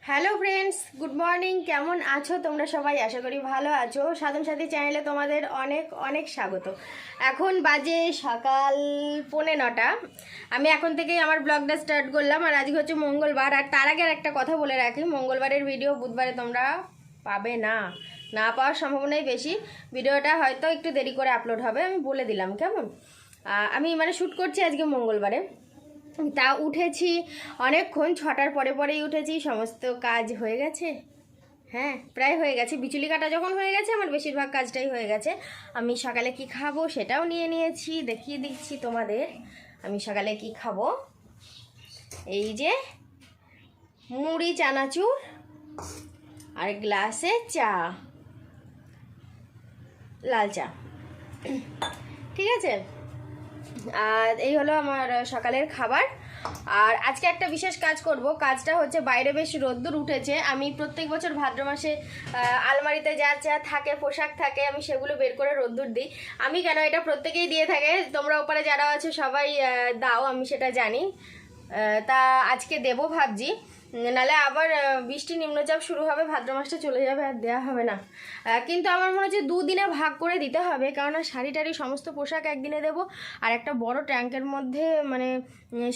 Hello friends, good morning. কেমন আছো তোমরা সবাই? আশা করি ভালো আছো। সাধন সাথী চ্যানেলে তোমাদের অনেক অনেক স্বাগত। এখন বাজে সকাল 9:45। আমি এখন থেকেই আমার ব্লগটা স্টার্ট করলাম। আর আজকে হচ্ছে মঙ্গলবার। আর তার আগে একটা কথা বলে রাখি, মঙ্গলবারের ভিডিও বুধবারে তোমরা পাবে না, না পাওয়ার সম্ভাবনাই বেশি। ভিডিওটা হয়তো একটু দেরি করে আপলোড হবে, আমি বলে দিলাম কেমন। আমি শ্যুট করছি আজকে মঙ্গলবারে। তা উঠেছি অনেকক্ষণ, 6টার পরেই উঠেছি। সমস্ত কাজ হয়ে গেছে, হ্যাঁ প্রায় হয়ে গেছে। বিচুলি কাটা যখন হয়ে গেছে আমার বেশিরভাগ কাজটাই হয়ে গেছে। আমি সকালে কি খাবো সেটাও নিয়ে নিয়েছি, দেখিয়ে দিচ্ছি তোমাদের আমি সকালে কি খাবো। এই যে মুড়ি চানাচুর আর গ্লাসে চা, লাল চা, ঠিক আছে। আর এই হলো আমার সকালের খাবার। আর আজকে একটা বিশেষ কাজ করব। কাজটা হচ্ছে, বাইরে বেশ রোদ্দুর উঠেছে। আমি প্রত্যেক বছর ভাদ্র মাসে আলমারিতে যা যা থাকে, পোশাক থাকে, আমি সেগুলো বের করে রোদ্দুর দিই। আমি কেন, এটা প্রত্যেকেই দিয়ে থাকে, তোমরা ওপারে যারা আছো সবাই দাও, আমি সেটা জানি। তা আজকে দেবো ভাবছি, নালে আবার বৃষ্টি নিম্নচাপ শুরু হবে, ভাদ্র মাসটা চলে যাবে আর দেওয়া হবে না। কিন্তু আমার মনে হচ্ছে দুদিনে ভাগ করে দিতে হবে, কেননা শাড়ি টাড়ি সমস্ত পোশাক একদিনে দেবো। আর একটা বড় ট্যাঙ্কের মধ্যে মানে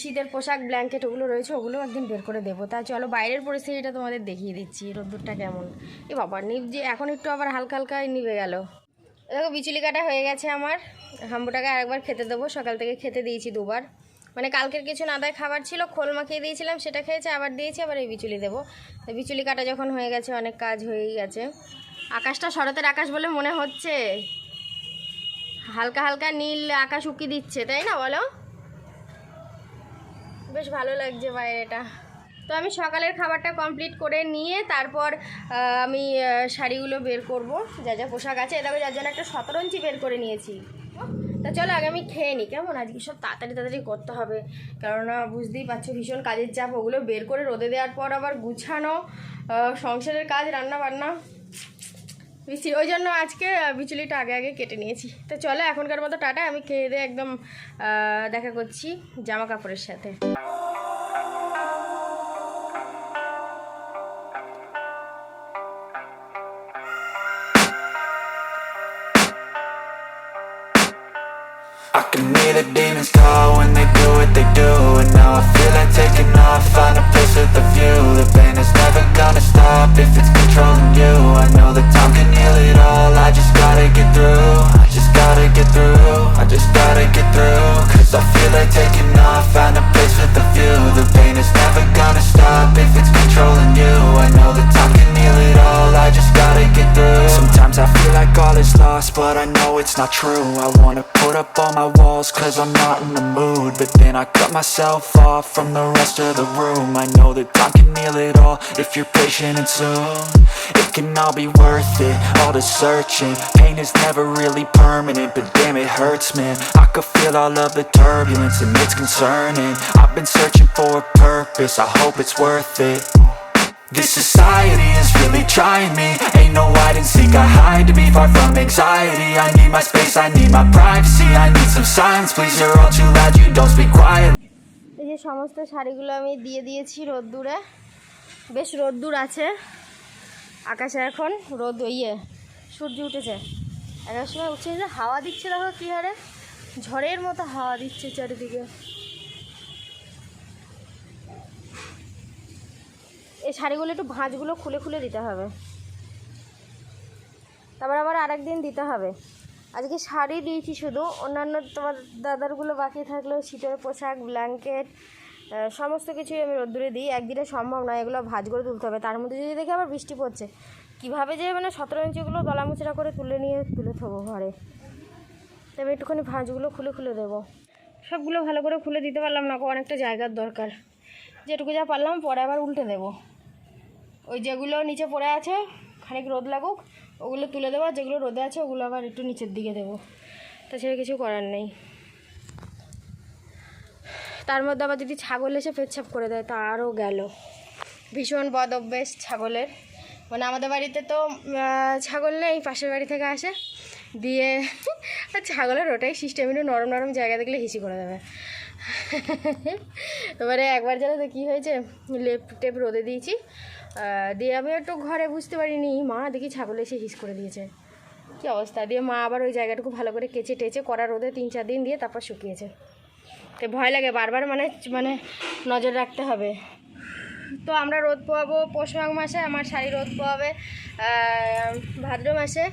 শীতের পোশাক, ব্ল্যাঙ্কেট ওগুলো রয়েছে, ওগুলো একদিন বের করে দেবো। তা চলো বাইরের পরিস্থিতিটা তোমাদের দেখিয়ে দিচ্ছি, রোদ্দুরটা কেমন। এ বাবা, যে এখন একটু আবার হালকা হালকা নিভে গেল। দেখো বিচুলি কাটা হয়ে গেছে আমার। হাম্বুটাকে আরেকবার খেতে দেবো, সকাল থেকে খেতে দিয়েছি দুবার। মানে কালকের কিছু নাদায় খাবার ছিল, খোল মাখিয়ে দিয়েছিলাম, সেটা খেয়েছে, আবার দিয়েছি, আবার এই বিচুলি দেবো। তো বিচুলি কাটা যখন হয়ে গেছে, অনেক কাজ হয়েই গেছে। আকাশটা শরতের আকাশ বলে মনে হচ্ছে, হালকা হালকা নীল আকাশ উকি দিচ্ছে, তাই না বলো? বেশ ভালো লাগছে বাইরেটা। তো আমি সকালের খাবারটা কমপ্লিট করে নিয়ে তারপর আমি শাড়িগুলো বের করব, যা যা পোশাক আছে। এটাকে যার জন্য একটা 17 ইঞ্চি বের করে নিয়েছি। তা চলো আগে আমি খেয়ে নিই কেমন। আজকে সব তাড়াতাড়ি করতে হবে, কেননা বুঝতেই পারছো ভীষণ কাজের চাপ। ওগুলো বের করে রোদে দেওয়ার পর আবার গুছানো, সংসারের কাজ, রান্না বান্না, ওই জন্য আজকে বিচুলিটা আগে আগে কেটে নিয়েছি। তো চলো এখনকার মতো টাটা, আমি খেয়ে দিয়ে একদম দেখা করছি জামা কাপড়ের সাথে। I can hear the demons call when they do what they do. And now I feel like taking off, find a place with a view. The pain is never gonna stop if it's controlling you. I know that time can heal it all, I just gotta get through. I just gotta get through, I just gotta get through. Cause I feel like taking off, find a place with a view. The pain is never gonna stop if it's controlling you. I know that time can heal it all, I just gotta get through. Sometimes I feel like all is lost, but I know it's not true. I wanna put up all my walls cause I'm not in the mood, but then I cut myself off from the rest of the room. I know that time can heal it all if you're patient, and soon it can all be worth it, all the searching. Pain is never really permanent, but damn it hurts, man. I could feel all of the turbulence and it's concerning. I've been searching for a purpose, I hope it's worth it. This society is really trying me. Ain't no hide and seek, I hide to be far from anxiety. I need my space, I need my privacy. I need some silence, please, you're all too loud, you don't speak quiet. এই যে সমস্ত শাড়িগুলো আমি দিয়ে দিয়েছি রোদ্দুরে। বেশ রোদ্দুর আছে আকাশে, এখন রোদ সূর্য উঠেছে। 11টার সময় উঠছে, যে হাওয়া দিচ্ছে দেখো কী হারে, ঝড়ের মতো হাওয়া দিচ্ছে চারিদিকে। এই শাড়িগুলো একটু ভাঁজগুলো খুলে খুলে দিতে হবে, তারপর আবার আরেকদিন দিতে হবে। আজকে শাড়ি দিয়েছি শুধু, অন্যান্য তোমার দাদারগুলো বাকি থাকলেও শীতের পোশাক, ব্ল্যাঙ্কেট, সমস্ত কিছুই আমি রোদ্দুরে দিই। একদিনে সম্ভব নয়, এগুলো ভাঁজ করে তুলতে হবে। তার মধ্যে যদি দেখি আবার বৃষ্টি পড়ছে, কীভাবে যে 17 ইঞ্চিগুলো দলামুচড়া করে তুলে থবো ঘরে। তবে একটুখানি ভাঁজগুলো খুলে খুলে দেবো। সবগুলো ভালো করে খুলে দিতে পারলাম না, অনেকটা জায়গার দরকার। যেটুকু যা পারলাম পরে আবার উল্টে দেবো। ওই যেগুলো নিচে পড়ে আছে খানিক রোদ লাগুক, ওগুলো তুলে দেবো। যেগুলো রোদে আছে ওগুলো আবার একটু নিচের দিকে দেবো, তাছাড়া কিছু করার নেই। তার মধ্যে আবার যদি ছাগল এসে পেচ্ছাপ করে দেয় তা আরও গেল। ভীষণ বদ অভ্যেস ছাগলের। মানে আমাদের বাড়িতে তো ছাগল নেই, পাশের বাড়ি থেকে আসে দিয়ে। আর ছাগলের ওটাই সিস্টেম, একটু নরম নরম জায়গা দেখলে হিসি করে দেবে। এবারে একবার জানো তো কী হয়েছে, লেপ টেপ রোদে দিয়েছি, দিয়ে আমি একটু ঘরে বুঝতে পারিনি, মা দেখি ছাগল এসে হিস করে দিয়েছে। কী অবস্থা, দিয়ে মা আবার ওই জায়গাটুকু ভালো করে কেচে টেচে কড়া রোদে 3-4 দিন দিয়ে তারপর শুকিয়েছে। তো ভয় লাগে বারবার, মানে নজর রাখতে হবে। তো আমরা রোদ পোয়াবো পৌষ মাঘ মাসে, আমার শাড়ি রোদ পোয়াবে ভাদ্র মাসে।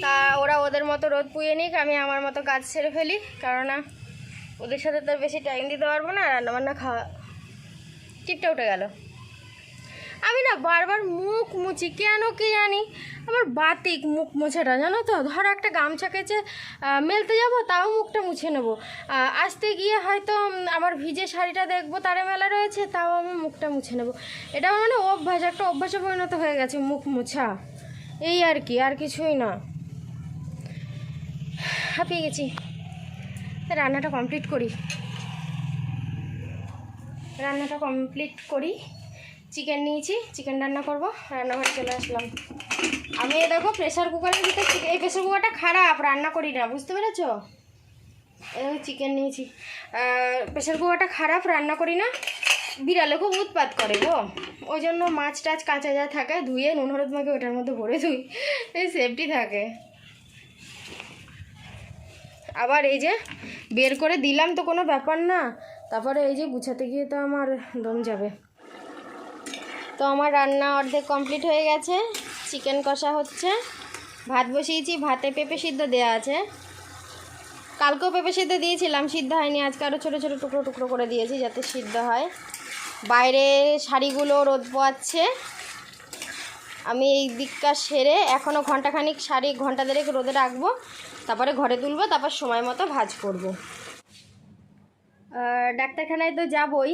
তা ওরা ওদের মতো রোদ পুয়ে নিক, আমি আমার মতো কাজ সেরে ফেলি, কেননা ওদের সাথে তো বেশি টাইম দিতে পারবো না। রান্নাবান্না খাওয়া টিপটা উঠে গেল। আমি না বারবার মুখ মুছি, কেন কি জানি, আমার বাতিক মুখ মোছাটা, জানো তো। ধরো একটা গামছা কেচে মেলতে যাব, তাও মুখটা মুছে নেবো। আসতে গিয়ে হয়তো আমার ভিজে শাড়িটা দেখবো তারে মেলা রয়েছে, তাও আমি মুখটা মুছে নেবো। এটা আমার মানে অভ্যাস, একটা অভ্যাসে পরিণত হয়ে গেছে মুখ মোছা, এই আর কি, আর কিছুই না। হাঁপিয়ে গেছি, রান্নাটা কমপ্লিট করি। চিকেন নিয়েছি, চিকেন রান্না করব, রান্নাঘরে চলে আসলাম। আমি দেখো প্রেসার কুকারের ভিতরে, এই প্রেসার কুকারটা খারাপ, রান্না করি না, বুঝতে পেরেছো। এই চিকেন নিয়েছি, প্রেসার কুকারটা খারাপ, রান্না করি না। বিড়ালে খুব উৎপাত করে গো, ওই জন্য মাছ টাছ কাঁচা যা থাকে ধুয়ে নুন হলুদ মাকে ওটার মধ্যে ভরে ধুই, এই সেফটি থাকে। আবার এই যে বের করে দিলাম তো কোনো ব্যাপার না, তারপরে এই যে গুছাতে গিয়ে তো আমার দম যাবে। তো আমার রান্না অর্ধেক কমপ্লিট হয়ে গেছে, চিকেন কষা হচ্ছে, ভাত বসিয়েছি, ভাতে পেঁপে সিদ্ধ দেওয়া আছে। কালকেও পেঁপে সিদ্ধ দিয়েছিলাম, সিদ্ধ হয়নি, আজকে আরও ছোটো ছোটো টুকরো টুকরো করে দিয়েছি যাতে সিদ্ধ হয়। বাইরে শাড়িগুলো রোদ পোয়াচ্ছে, আমি এই দিকটা সেরে এখনও ঘন্টাখানিক শাড়ি ঘন্টা দেড়েক রোদে রাখবো, তারপরে ঘরে তুলবো, তারপর সময় মতো ভাঁজ করব। ডাক্তারখানায় তো যাবই,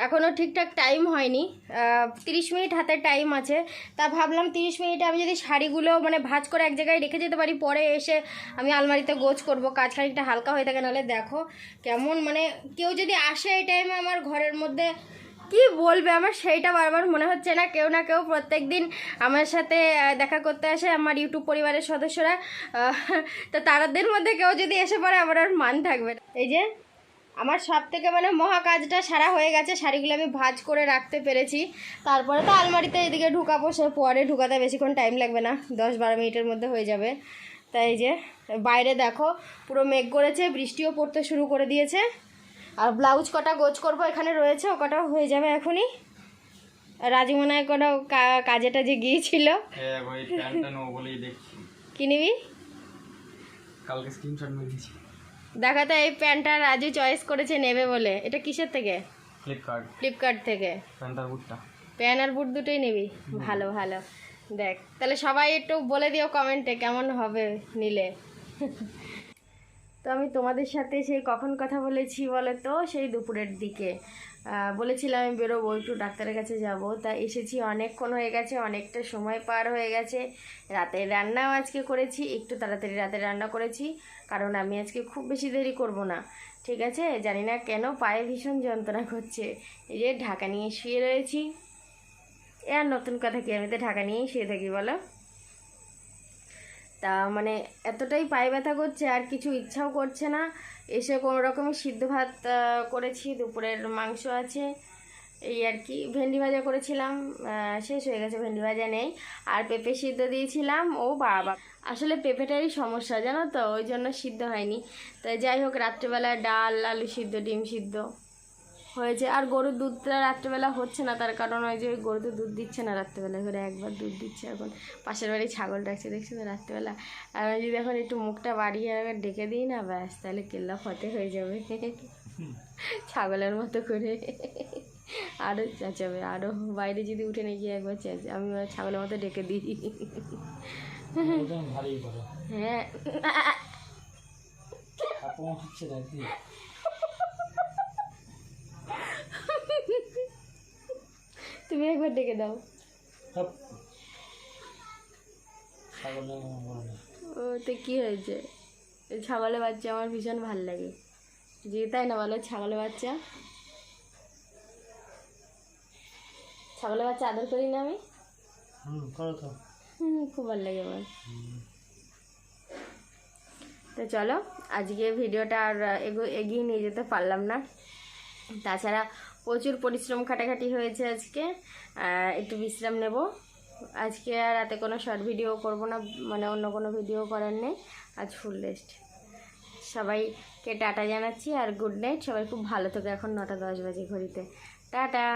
এখনও ঠিকঠাক টাইম হয়নি, 30 মিনিট হাতে টাইম আছে। তা ভাবলাম 30 মিনিটে আমি যদি শাড়িগুলো মানে ভাঁজ করে এক জায়গায় রেখে যেতে পারি, পরে এসে আমি আলমারিতে গোছ করব, কাজ খানিকটা হালকা হয়ে থাকে। নাহলে দেখো কেমন, মানে কেউ যদি আসে এই টাইমে আমার ঘরের মধ্যে কি বলবে, আমার সেইটা বারবার মনে হচ্ছে না কেউ না কেউ প্রত্যেক দিন আমার সাথে দেখা করতে আসে, আমার ইউটিউব পরিবারের সদস্যরা, তো তাদের মধ্যে কেউ যদি এসে পড়ে আমার আর মান থাকবে না। এই যে আমার সব থেকে মানে মহা কাজটা সারা হয়ে গেছে, শাড়িগুলো আমি ভাঁজ করে রাখতে পেরেছি। তারপরে তো আলমারিতে এদিকে ঢুকাবো, সে পরে ঢুকাতে বেশিক্ষণ টাইম লাগবে না, 10-12 মিনিটের মধ্যে হয়ে যাবে। তাই এই যে বাইরে দেখো পুরো মেঘ করেছে, বৃষ্টিও পড়তে শুরু করে দিয়েছে। আর ব্লাউজ কটা গোছ করবো এখানে রয়েছে, ও কটা হয়ে যাবে এখনই। রাজু মনে হয় কোনো কাজে টাজে গিয়েছিল। কি নিবি? কালকে স্ক্রিনশট মেরেছি, দেখা তো এই প্যান্টটা রাজু চয়েস করেছে নেবে বলে। এটা কিসের থেকে? ফ্লিপকার্ট থেকে। প্যান্ট আর বুট দুটোই নিবি? ভালো ভালো, দেখ তাহলে সবাই একটু বলে দিও কমেন্টে কেমন হবে নিলে। তো আমি তোমাদের সাথে সেই কখন কথা বলেছি বলে তো, সেই দুপুরের দিকে বলেছিলাম আমি বেরোবো, একটু ডাক্তারের কাছে যাব। তা এসেছি, অনেকক্ষণ হয়ে গেছে, অনেকটা সময় পার হয়ে গেছে। রাতের রান্নাও আজকে করেছি, একটু তাড়াতাড়ি রাতে রান্না করেছি, কারণ আমি আজকে খুব বেশি দেরি করব না, ঠিক আছে। জানি না কেন পায়ে ভীষণ যন্ত্রণা করছে, এই যে ঢাকা নিয়ে শুয়ে রয়েছি। এ আর নতুন কথা কি, আমি তো ঢাকা নিয়েই শুয়ে থাকি বলো। তা মানে এতটাই পায়ে ব্যথা করছে, আর কিছু ইচ্ছাও করছে না। এসে কোনো রকমের সিদ্ধ ভাত করেছি, দুপুরের মাংস আছে, এই আর কি। ভেন্ডি ভাজা করেছিলাম, শেষ হয়ে গেছে, ভেন্ডি ভাজা নেই। আর পেঁপে সিদ্ধ দিয়েছিলাম, ও বাবা, আসলে পেঁপেটারই সমস্যা জানো তো, ওই জন্য সিদ্ধ হয়নি। তাই যাই হোক, রাত্রেবেলা ডাল, আলু সিদ্ধ, ডিম সিদ্ধ হয়েছে। আর গরুর দুধটা রাত্রেবেলা হচ্ছে না, তার কারণ ওই যে গরু তো দুধ দিচ্ছে না রাত্রেবেলা, করে একবার দুধ দিচ্ছে। এখন পাশের বাড়ি ছাগল ডাকছে, দেখছি তো রাত্রেবেলা। আর আমি যদি এখন একটু মুখটা বাড়িয়ে একবার ডেকে দিই না, ব্যাস তাহলে কেল্লা ফতে হয়ে যাবে ছাগলের মতো করে। আরও চেঁচাবে, আরও বাইরে যদি উঠে নিয়ে গিয়ে একবার চেঁচে, আমি ছাগলের মতো ডেকে দিই। হ্যাঁ তুমি একবার ডেকে দাও। ও তো কী হয়েছে, ছাগলের বাচ্চা আমার ভীষণ ভালো লাগে, যে তাই না বলো? ছাগলের বাচ্চা আদর করি না আমি? খুব ভালো লাগে আমার। তো চলো, আজকে ভিডিওটা আর এগিয়ে নিয়ে যেতে পারলাম না, তাছাড়া প্রচুর পরিশ্রম খাটাখাটি হয়েছে আজকে, একটু বিশ্রাম নেব আজকে। আর রাতে কোনো শর্ট ভিডিও করব না, মানে অন্য কোনো ভিডিও করার নেই, আজ ফুল রেস্ট। সবাইকে টাটা জানাচ্ছি আর গুড নাইট। সবাই খুব ভালো থেকো। এখন 9টা 10 বাজে ঘড়িতে। টাটা।